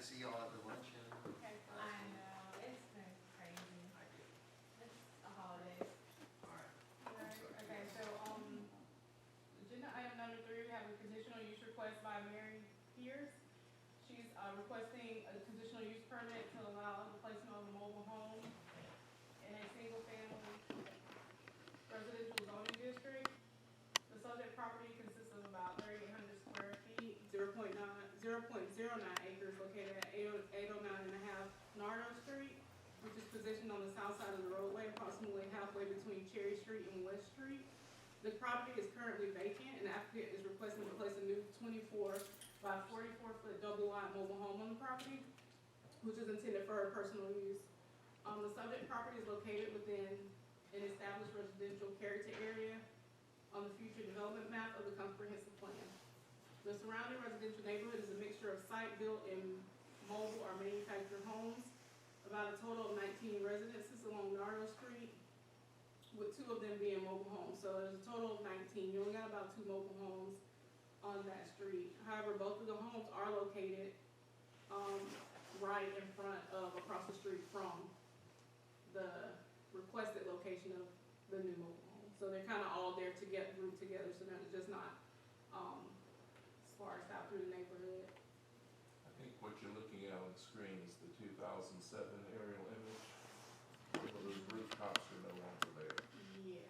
to see y'all at the luncheon. Okay, I know, it's been crazy. I get it. It's the holidays. Alright. Okay, so, agenda item number 3, we have a conditional use request by Mary Pierce. She's, requesting a conditional use permit to allow the placement of a mobile home in a single-family residential zoning district. The subject property consists of about 3,800 square feet, 0.09 acres, located at 809.5 Nardo Street, which is positioned on the south side of the roadway, approximately halfway between Cherry Street and West Street. The property is currently vacant, and the applicant is requesting to place a new 24 by 44-foot double-wide mobile home on the property, which is intended for her personal use. The subject property is located within an established residential character area on the future development map of the comprehensive plan. The surrounding residential neighborhood is a mixture of site-built and mobile or manufactured homes, about a total of 19 residences along Nardo Street, with 2 of them being mobile homes. So there's a total of 19. You only got about 2 mobile homes on that street. However, both of the homes are located right in front of, across the street from the requested location of the new mobile home. So they're kind of all there together, grouped together, so they're just not sparsed out through the neighborhood. I think what you're looking at on the screen is the 2007 aerial image. Well, those rooftops are no longer there. Yeah.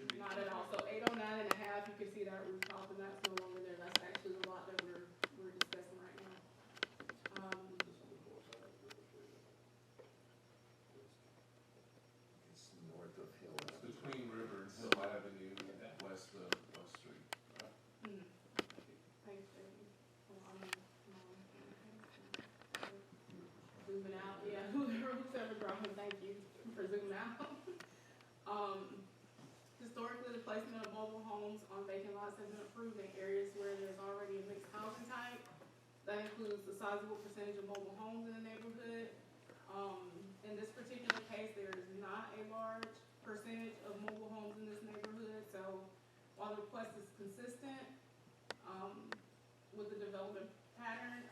Should be. Not at all. So 809.5, you can see that rooftop, and that's no longer there. That's actually the lot that we're discussing right now. It's north of Hill It's Avenue. between River and Hill Avenue, west of West Street. Thanks, Jamie. Zooming out, yeah, who's ever driving, thank you for zooming out. Historically, the placement of mobile homes on vacant lots has been approved in areas where there's already a mixed housing type. That includes a sizable percentage of mobile homes in the neighborhood. In this particular case, there is not a large percentage of mobile homes in this neighborhood, so while the request is consistent with the development pattern,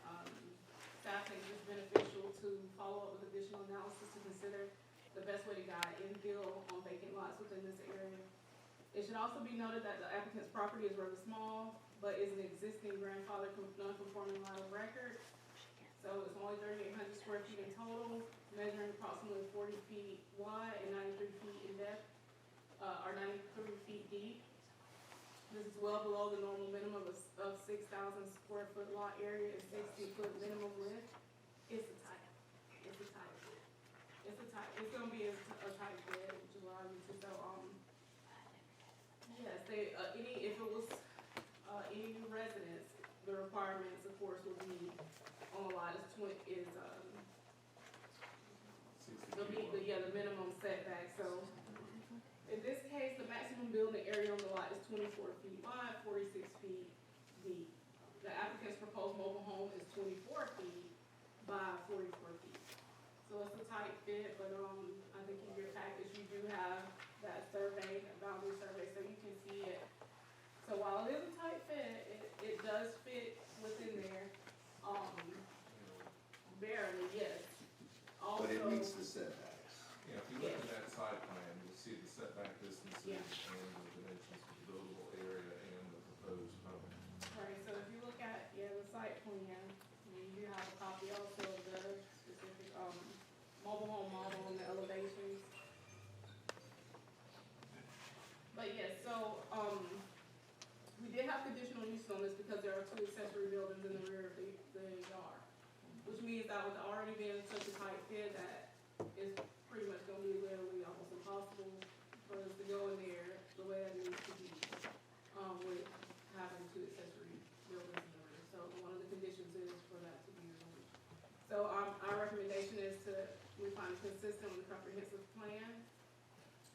staff thinks it's beneficial to follow up with additional analysis to consider the best way to guide infill on vacant lots within this area. It should also be noted that the applicant's property is rather small, but is an existing grandfather non-conforming lot of record. So it's only 3,800 square feet in total, measuring approximately 40 feet wide and 93 feet in depth, or 93 feet deep. This is well below the normal minimum of 6,000 square foot lot area and 60-foot minimum width. It's a tight. It's gonna be a tight bed, which is what I'm used to. So, yes, if it was any new residents, the requirements, of course, would be on the lot is the minimum setback. So in this case, the maximum building area on the lot is 24 feet wide, 46 feet deep. The applicant's proposed mobile home is 24 feet by 44 feet. So it's a tight fit, but I think in your package you do have that survey, that boundary survey, so you can see it. So while it is a tight fit, it does fit within there, barely, yes. Also, But it meets the setbacks. Yeah, if you look at that site plan, you'll see the setback distances and the dimensions of the buildable area and the proposed home. right, so if you look at, the site plan, you have a copy also of the specific, mobile home model and the elevations. But yes, so, we did have conditional use on this because there are 2 accessory buildings in the rear of the yard, which means that with already being such a tight fit that it's pretty much gonna be literally almost impossible for us to go in there the way that it needs to be, with having 2 accessory buildings in the rear. So one of the conditions is for that to be removed. So, our recommendation is we find it consistent with the comprehensive plan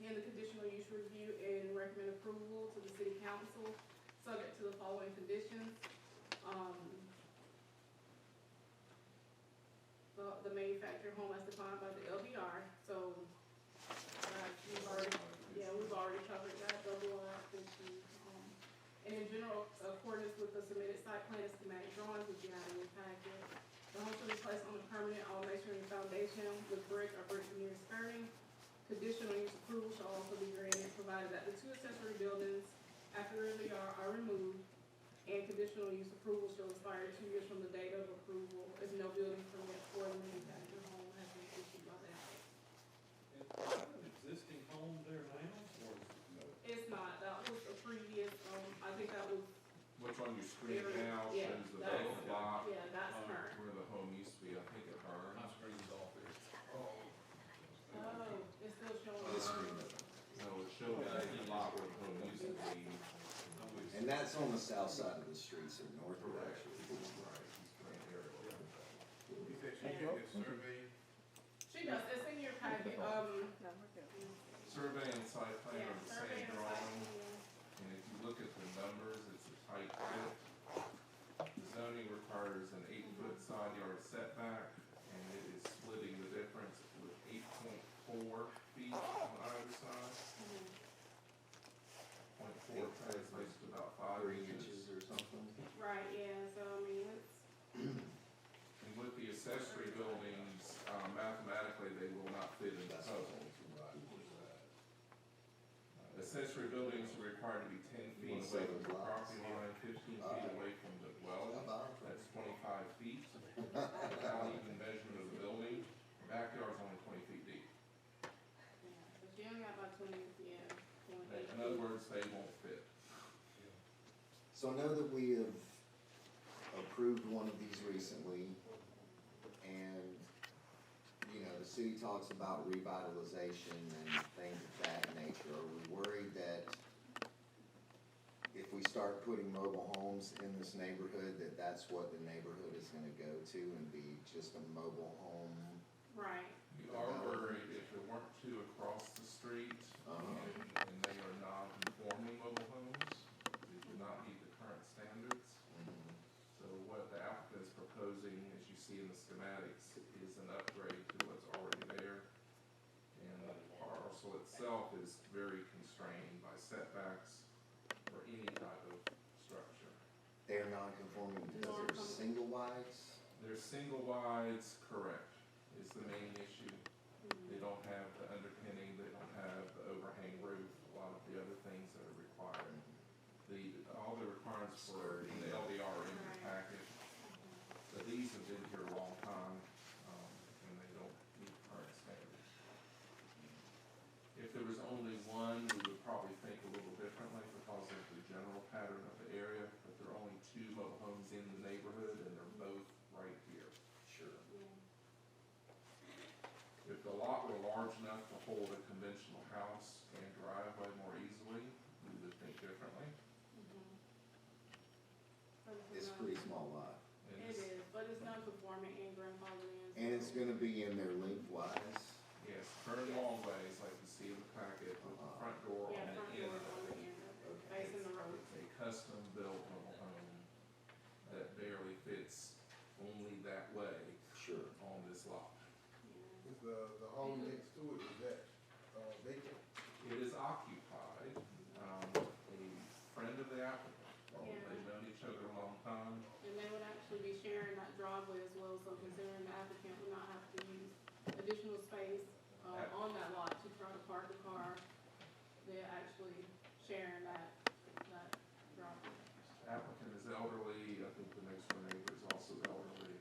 and the conditional use review and recommend approval to the city council, subject to the following conditions. The manufactured home as defined by the LBR, so we've already covered that, double R, and in general accordance with the submitted site plan and schematic drawings which you have in your packet. The home shall be placed on a permanent all masonry foundation with brick or brick veneer skirting. Conditional use approval shall also be granted, provided that the two accessory buildings after the yard are removed, and conditional use approval shall expire 2 years from the date of approval if no building permit for the manufactured home has been issued by the applicant. Is there an existing home there now, or is it no? It's not, that was a previous, I think that was, What's on your screen Very- now yeah, shows the that vacant lot yeah, that's current. where the home used to be. I think it My burned. screen's off there. Oh, it's still showing. This screen doesn't. No, it showed the vacant lot where the home used to be. I'm with you. And that's on the south side of the street, so north of actually. Right, he's current aerial. You said she did a survey, She does, it's in your packet, Survey and site plan yeah, are the survey same and drawing, site. and if you look at the numbers, it's a tight fit. The zoning requires an 8-foot side yard setback, and it is splitting the difference with 8.4 feet on either side. .4 translates to about 5 3 inches. inches or something. Right, yeah, so I mean, it's, And with the accessory buildings, mathematically, they will not fit in the That's puzzle. Accessory buildings are required to be 10 feet wanna away say from the those lots? property line, 15 feet away from the dwelling. That's 25 feet. Without even measurement of the building, the backyard's only 20 feet deep. yeah, so she only got about 20, yeah, 28. In other words, they won't fit. So I know that we have approved one of these recently, and, you know, the city talks about revitalization and things of that nature. Are we worried that if we start putting mobile homes in this neighborhood, that that's what the neighborhood is gonna go to and be just a mobile home? Right, You are worried if there weren't two across the street, and they are non-conforming mobile homes, they do not meet the current standards. So what the applicant is proposing, as you see in the schematics, is an upgrade to what's already there. And the parcel itself is very constrained by setbacks or any type of structure. They're non-conforming because they're single wides? Their single wides, correct, is the main issue. They don't have the underpinning, they don't have the overhang roof, a lot of the other things that are required. All the requirements for the LDR are in the package. But these have been here a long time, and they don't meet current standards. If there was only one, we would probably think a little differently because of the general pattern of the area, but there are only 2 mobile homes in the neighborhood, and they're both right here. Sure. If the lot were large enough to hold a conventional house and driveway more easily, we would think differently. It's a pretty small lot. And It this- is, but it's non-conforming and grandfathered in. And it's gonna be in there lengthwise. Yes, turn long ways, like you see in the packet, with the front door Yeah, on front the end door of on it. the end of it, Okay. facing the road. It's a custom-built mobile home that barely fits only that way Sure. on this lot. Yeah. is the home next to it, is that, vacant? It is occupied, a friend of the applicant, they've known each other a long time. And they would actually be sharing that driveway as well, so considering the applicant would not have to use additional space, on that lot to try to park the car, they're actually sharing that driveway. Applicant is elderly, I think the next door neighbor is also elderly.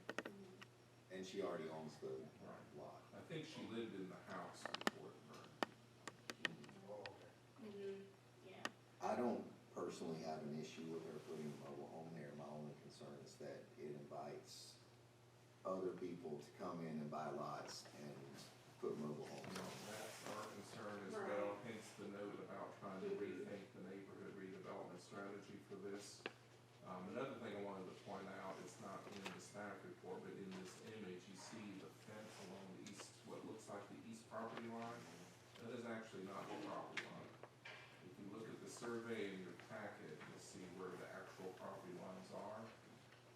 And she already owns the Right. lot. I think she lived in the house before it burned. Oh, okay. Yeah. I don't personally have an issue with her putting a mobile home there. My only concern is that it invites other people to come in and buy lots and put mobile homes on. That's our concern as Right. well, hence the note about trying to rethink the neighborhood redevelopment strategy for this. Another thing I wanted to point out, it's not in the staff report, but in this image, you see the fence along the east, what looks like the east property line. That is actually not the property line. If you look at the survey in your packet, you'll see where the actual property lines are.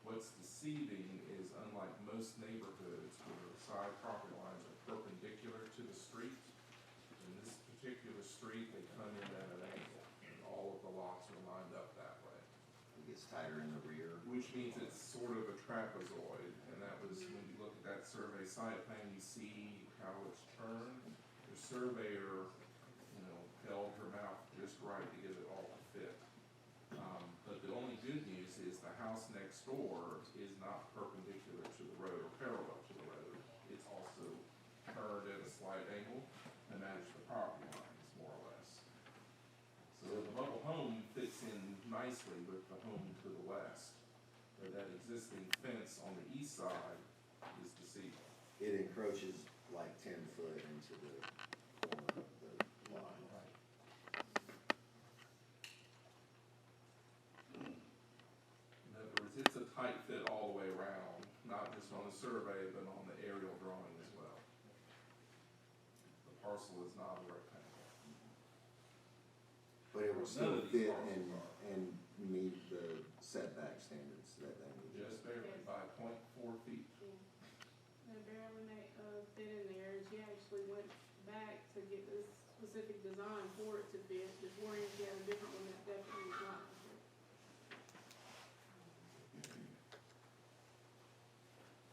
What's deceiving is unlike most neighborhoods where side property lines are perpendicular to the street, in this particular street, they come in at an angle, and all of the lots are lined up that way. It gets tighter in the rear. Which means it's sort of a trapezoid, and that was, when you look at survey site plan, you see how it's turned. The surveyor, held her mouth just right to get it all to fit. But the only good news is the house next door is not perpendicular to the road or parallel to the road. It's also turned at a slight angle to match the property lines, more or less. So the mobile home fits in nicely with the home to the west. But that existing fence on the east side is deceiving. It encroaches like 10 foot into the corner of the line. In other words, it's a tight fit all the way around, not just on the survey, but on the aerial drawing as well. The parcel is not a rectangle. But it will None still of these fit parcels are. and meet the setback standards that they need. Just barely by 0.4 feet. They barely fit in there, and she actually went back to get this specific design for it to fit, before she had a different one that definitely was not.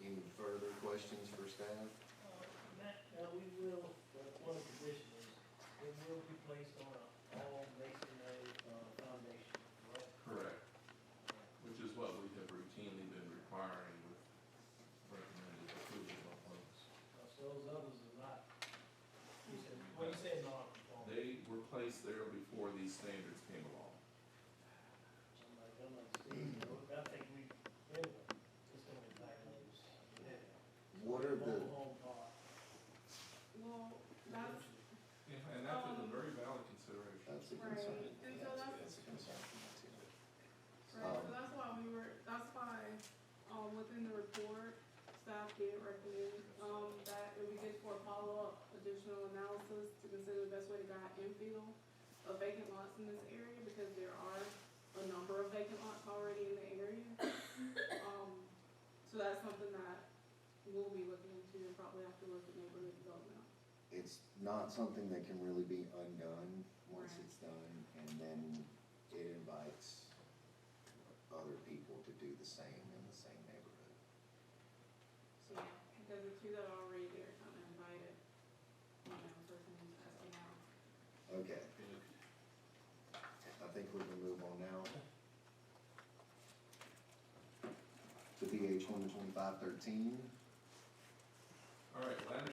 Any further questions for staff? Matt, we will, one of the conditions is, it will be placed on a all masonry, foundation, correct? Correct. Which is what we have routinely been requiring with recommended approval of homes. So those others are not, you said, well, you said non-conforming. They were placed there before these standards came along. Somebody don't understand, I think we, anyway, it's gonna impact those. What are the, Mobile home park. Well, that's, Yeah, and that's a very valid consideration. that's a right, concern. and so that's, That's a concern for me too. right, so that's why within the report, staff did recommend, that it would be good for a follow-up additional analysis to consider the best way to guide infill of vacant lots in this area, because there are a number of vacant lots already in the area. So that's something that we'll be looking into and probably have to look at neighborhood development. It's not something that can really be undone once Right. it's done, and then it invites other people to do the same in the same neighborhood. So, Yeah, because the two that are already there kind of invited, person who's asking out. okay, I think we can move on now. To BH 12513. All right, Lowndes